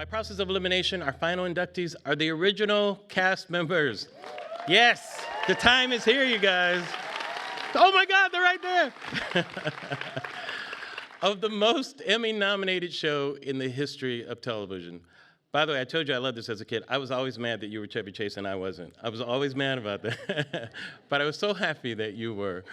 By process of elimination, our final inductees are the original cast members. Yes, the time is here, you guys. Oh my God, they're right there. Of the most Emmy-nominated show in the history of television. By the way, I told you I loved this as a kid. I was always mad that you were Chevy Chase and I wasn't. I was always mad about that. But I was so happy that you were.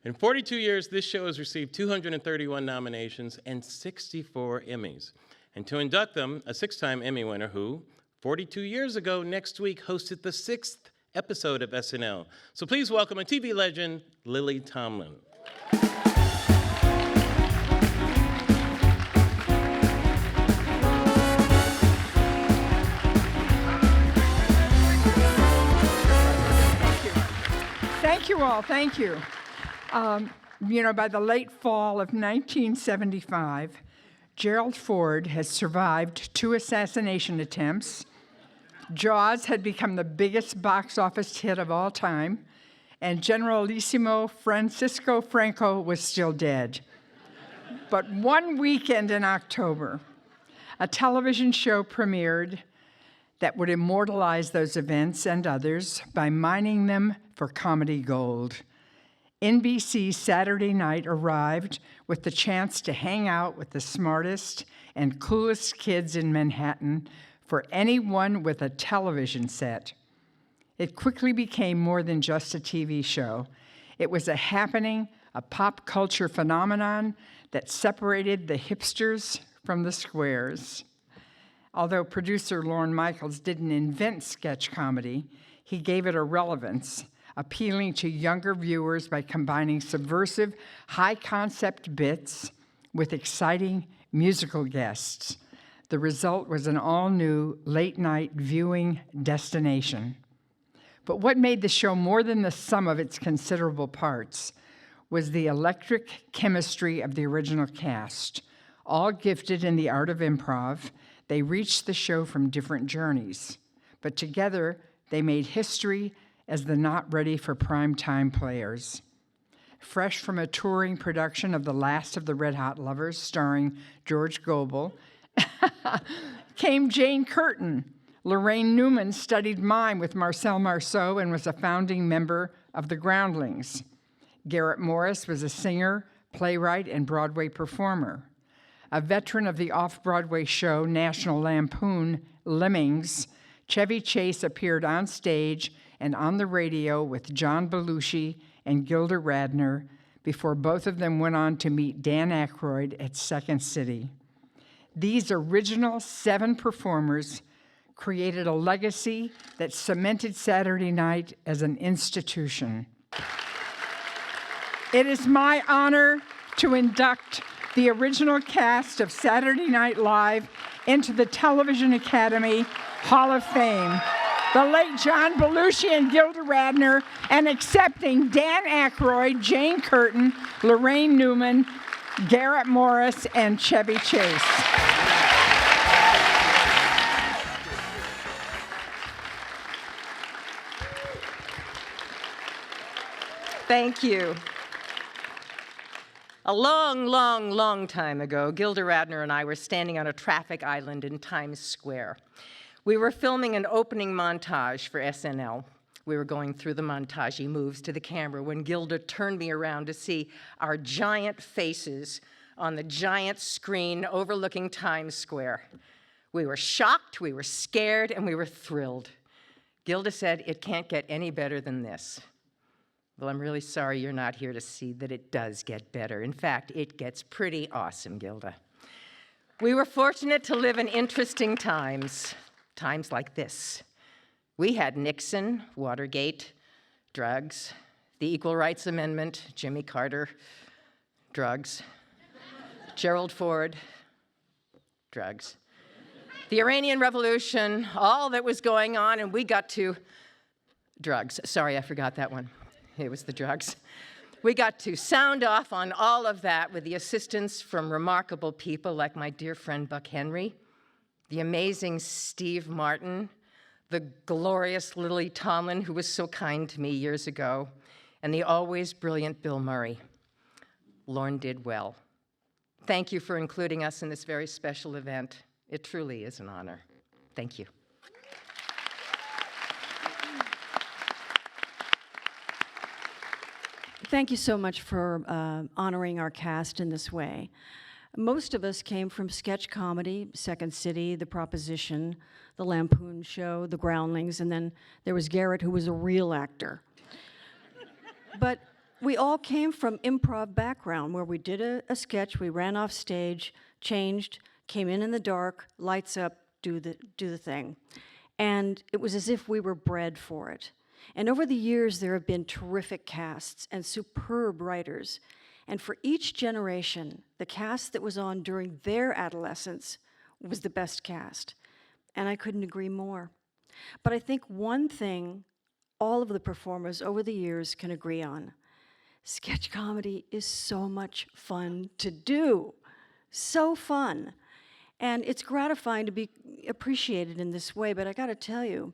In 42 years, this show has received 231 nominations and 64 Emmys. And to induct them, a 6-time Emmy winner who, 42 years ago next week, hosted the 6th episode of SNL. So please welcome a TV legend, Lily Tomlin. Thank you all, thank you. By the late fall of 1975, Gerald Ford had survived 2 assassination attempts. Jaws had become the biggest box office hit of all time, and Generalissimo Francisco Franco was still dead. But one weekend in October, a television show premiered that would immortalize those events and others by mining them for comedy gold. NBC's Saturday Night arrived with the chance to hang out with the smartest and coolest kids in Manhattan for anyone with a television set. It quickly became more than just a TV show. It was a happening, a pop culture phenomenon that separated the hipsters from the squares. Although producer Lorne Michaels didn't invent sketch comedy, he gave it a relevance, appealing to younger viewers by combining subversive, high-concept bits with exciting musical guests. The result was an all-new late-night viewing destination. But what made the show more than the sum of its considerable parts was the electric chemistry of the original cast. All gifted in the art of improv, they reached the show from different journeys, but together they made history as the not-ready-for-prime-time players. Fresh from a touring production of The Last of the Red Hot Lovers, starring George Gobel, came Jane Curtin. Laraine Newman studied mime with Marcel Marceau and was a founding member of the Groundlings. Garrett Morris was a singer, playwright, and Broadway performer. A veteran of the off-Broadway show National Lampoon, Lemmings, Chevy Chase appeared on stage and on the radio with John Belushi and Gilda Radner before both of them went on to meet Dan Aykroyd at Second City. These original 7 performers created a legacy that cemented Saturday Night as an institution. It is my honor to induct the original cast of Saturday Night Live into the Television Academy Hall of Fame. The late John Belushi and Gilda Radner, and accepting Dan Aykroyd, Jane Curtin, Laraine Newman, Garrett Morris, and Chevy Chase. Thank you. A long, long, long time ago, Gilda Radner and I were standing on a traffic island in Times Square. We were filming an opening montage for SNL. We were going through the montage moves to the camera when Gilda turned me around to see our giant faces on the giant screen overlooking Times Square. We were shocked, we were scared, and we were thrilled. Gilda said, "It can't get any better than this." Well, I'm really sorry you're not here to see that it does get better. In fact, it gets pretty awesome, Gilda. We were fortunate to live in interesting times like this. We had Nixon, Watergate, drugs, the Equal Rights Amendment, Jimmy Carter, drugs, Gerald Ford, drugs, the Iranian Revolution, all that was going on, and we got to drugs. Sorry, I forgot that one. It was the drugs. We got to sound off on all of that with the assistance from remarkable people like my dear friend Buck Henry, the amazing Steve Martin, the glorious Lily Tomlin, who was so kind to me years ago, and the always brilliant Bill Murray. Lorne did well. Thank you for including us in this very special event. It truly is an honor. Thank you. Thank you so much for honoring our cast in this way. Most of us came from sketch comedy, Second City, The Proposition, The Lampoon Show, The Groundlings, and then there was Garrett, who was a real actor. But we all came from improv background, where we did a sketch, we ran off stage, changed, came in the dark, lights up, do the thing. And it was as if we were bred for it. And over the years, there have been terrific casts and superb writers. And for each generation, the cast that was on during their adolescence was the best cast. And I couldn't agree more. But I think one thing all of the performers over the years can agree on: sketch comedy is so much fun to do. So fun. And it's gratifying to be appreciated in this way, but I gotta tell you,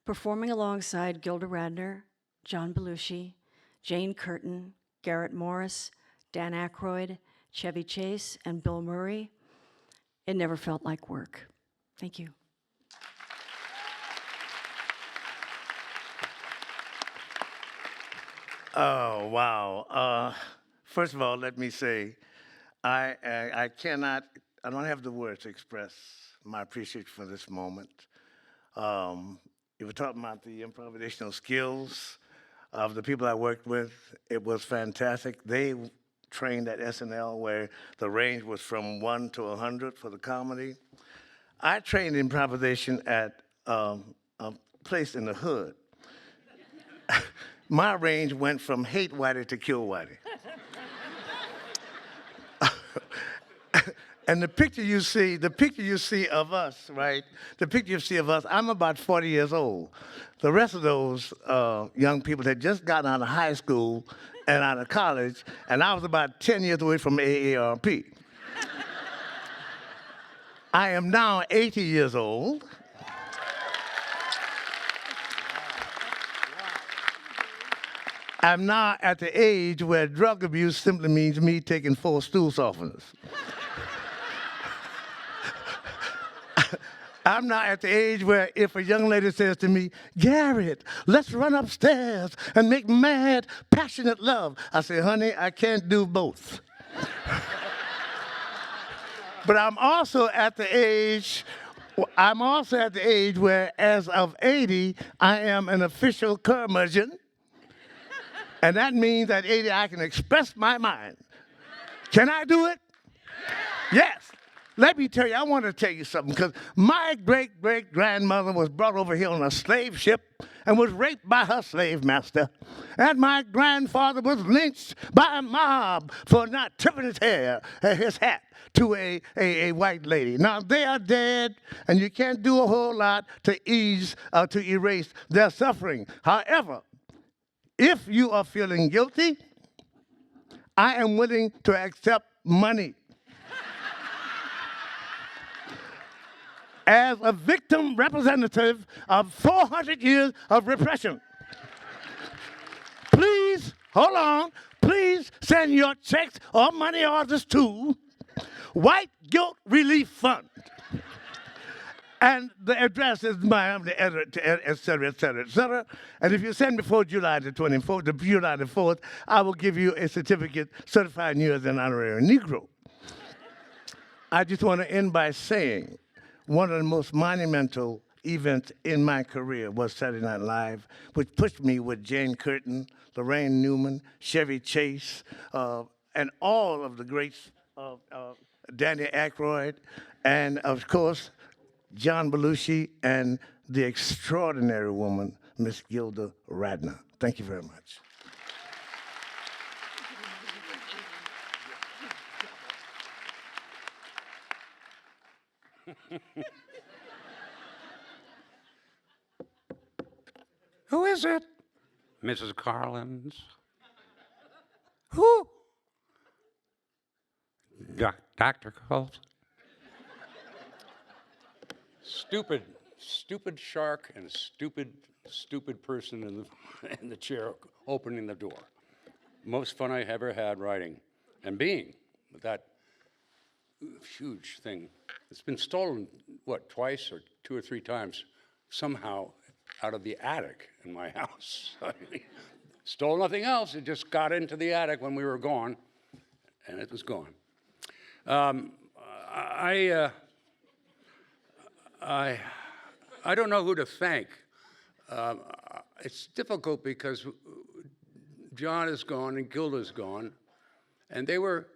performing alongside Gilda Radner, John Belushi, Jane Curtin, Garrett Morris, Dan Aykroyd, Chevy Chase, and Bill Murray, it never felt like work. Thank you. Oh, wow. First of all, let me say, I don't have the words to express my appreciation for this moment. You were talking about the improvisational skills of the people I worked with. It was fantastic. They trained at SNL where the range was from 1 to 100 for the comedy. I trained improvisation at a place in the hood. My range went from hate Whitey to kill Whitey. And the picture you see of us, right? The picture you see of us, I'm about 40 years old. The rest of those young people had just gotten out of high school and out of college, and I was about 10 years away from AARP. I am now 80 years old. I'm now at the age where drug abuse simply means me taking 4 stool softeners. I'm now at the age where if a young lady says to me, "Garrett, let's run upstairs and make mad, passionate love," I say, "Honey, I can't do both." But I'm also at the age where, as of 80, I am an official curmudgeon. And that means at 80, I can express my mind. Can I do it? Yes. Let me tell you, I want to tell you something, because my great-great-grandmother was brought over here on a slave ship and was raped by her slave master. And my grandfather was lynched by a mob for not tipping his hat to a white lady. Now, they are dead, and you can't do a whole lot to erase their suffering. However, if you are feeling guilty, I am willing to accept money. As a victim representative of 400 years of repression. Please, hold on, please send your checks or money orders to White Guilt Relief Fund. And the address is the editor, et cetera, et cetera, et cetera. And if you send before July the 4th, I will give you a certificate certifying you as an honorary Negro. I just want to end by saying, one of the most monumental events in my career was Saturday Night Live, which pushed me with Jane Curtin, Laraine Newman, Chevy Chase, and all of the greats, Danny Aykroyd, and of course, John Belushi, and the extraordinary woman, Miss Gilda Radner. Thank you very much. Who is it? Mrs. Collins. Who? Dr. Coles. Stupid shark and stupid person in the chair opening the door. Most fun I ever had writing and being. That huge thing. It's been stolen, what, twice or 2 or 3 times, somehow out of the attic in my house. I mean, stole nothing else. It just got into the attic when we were gone, and it was gone. I don't know who to thank. It's difficult because John is gone and Gilda's gone, and they were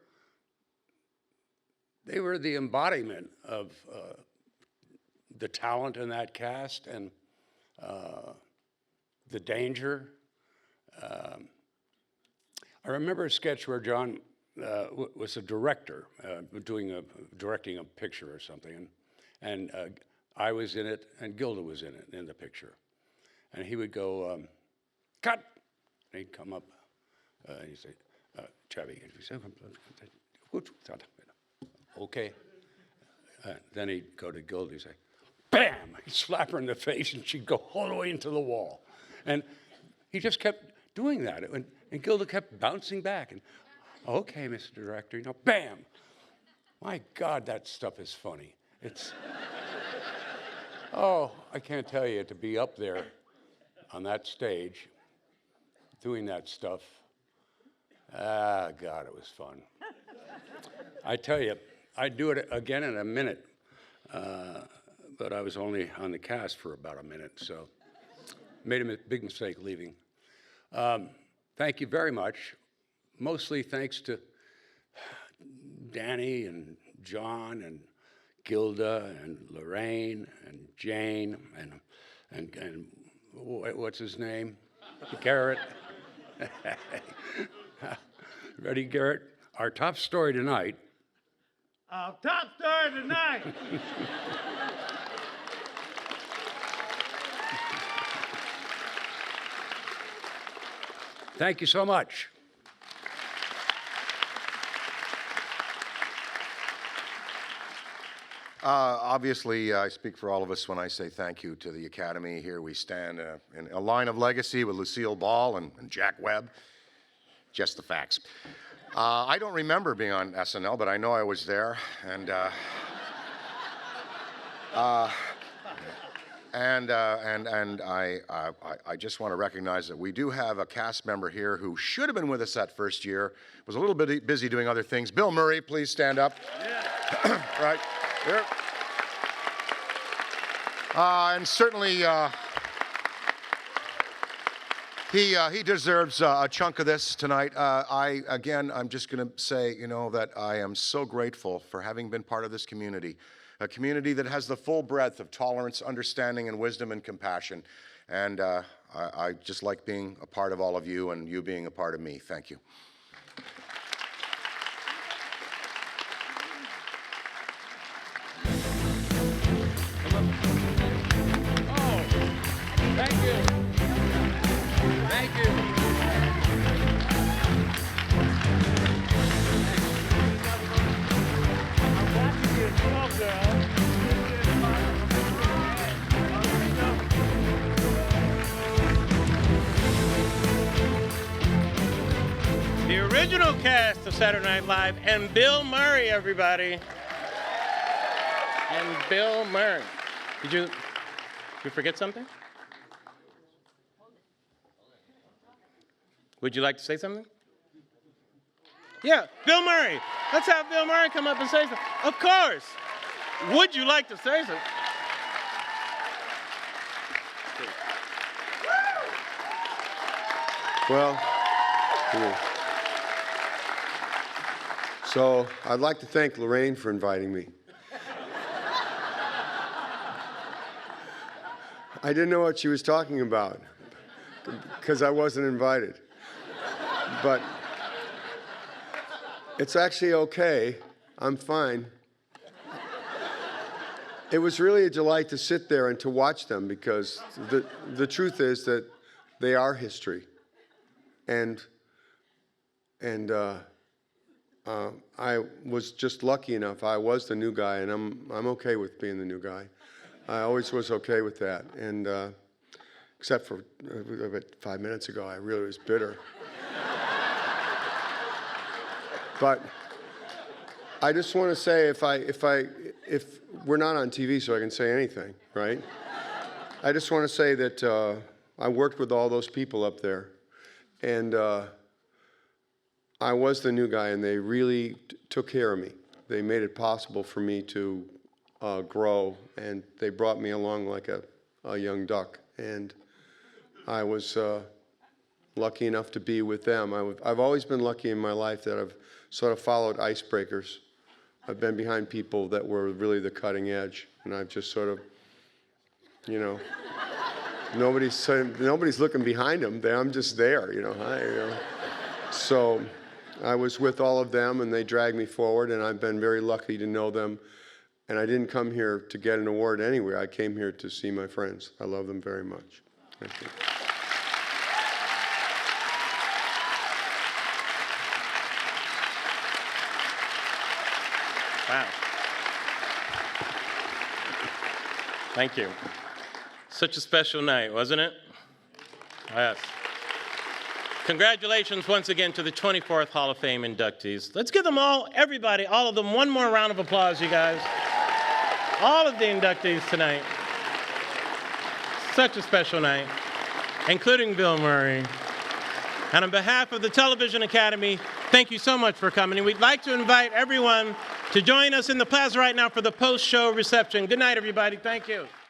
the embodiment of the talent in that cast and the danger. I remember a sketch where John was a director, directing a picture or something, and I was in it, and Gilda was in it, in the picture. And he would go, cut! And he'd come up, and he'd say, Chevy, okay. Then he'd go to Gilda, he'd say, bam! He'd slap her in the face, and she'd go all the way into the wall. And he just kept doing that, and Gilda kept bouncing back, and okay, Mr. Director, bam! My God, that stuff is funny. It's, oh, I can't tell you, to be up there on that stage, doing that stuff, God, it was fun. I tell you, I'd do it again in a minute, but I was only on the cast for about a minute, so made a big mistake leaving. Thank you very much. Mostly thanks to Danny and John and Gilda and Laraine and Jane and what's his name? Garrett. Ready, Garrett? Our top story tonight. Our top story tonight. Thank you so much. Obviously, I speak for all of us when I say thank you to the Academy. Here we stand in a line of legacy with Lucille Ball and Jack Webb. Just the facts. I don't remember being on SNL, but I know I was there, and I just want to recognize that we do have a cast member here who should have been with us that first year, was a little bit busy doing other things. Bill Murray, please stand up. Yeah. Right here. And certainly he deserves a chunk of this tonight. I'm just going to say, that I am so grateful for having been part of this community. A community that has the full breadth of tolerance, understanding, and wisdom and compassion. And I just like being a part of all of you and you being a part of me. Thank you. Thank you. Thank you. The original cast of Saturday Night Live and Bill Murray, everybody. And Bill Murray. Did you forget something? Would you like to say something? Yeah, Bill Murray. Let's have Bill Murray come up and say something. Of course. Would you like to say something? Well, so I'd like to thank Laraine for inviting me. I didn't know what she was talking about because I wasn't invited. But it's actually okay. I'm fine. It was really a delight to sit there and to watch them because the truth is that they are history. And I was just lucky enough. I was the new guy, and I'm okay with being the new guy. I always was okay with that. And except for about 5 minutes ago, I really was bitter. But I just want to say, if we're not on TV, so I can say anything, right? I just want to say that I worked with all those people up there, and I was the new guy, and they really took care of me. They made it possible for me to grow, and they brought me along like a young duck, and I was lucky enough to be with them. I've always been lucky in my life that I've sort of followed icebreakers. I've been behind people that were really the cutting edge, and I've just sort of, you know, nobody's looking behind them. I'm just there, you know. So I was with all of them, and they dragged me forward, and I've been very lucky to know them. And I didn't come here to get an award anyway. I came here to see my friends. I love them very much. Thank you. Wow. Thank you. Such a special night, wasn't it? Yes. Congratulations once again to the 24th Hall of Fame inductees. Let's give them all, everybody, all of them, one more round of applause, you guys. All of the inductees tonight. Such a special night, including Bill Murray. And on behalf of the Television Academy, thank you so much for coming. And we'd like to invite everyone to join us in the plaza right now for the post-show reception. Good night, everybody. Thank you.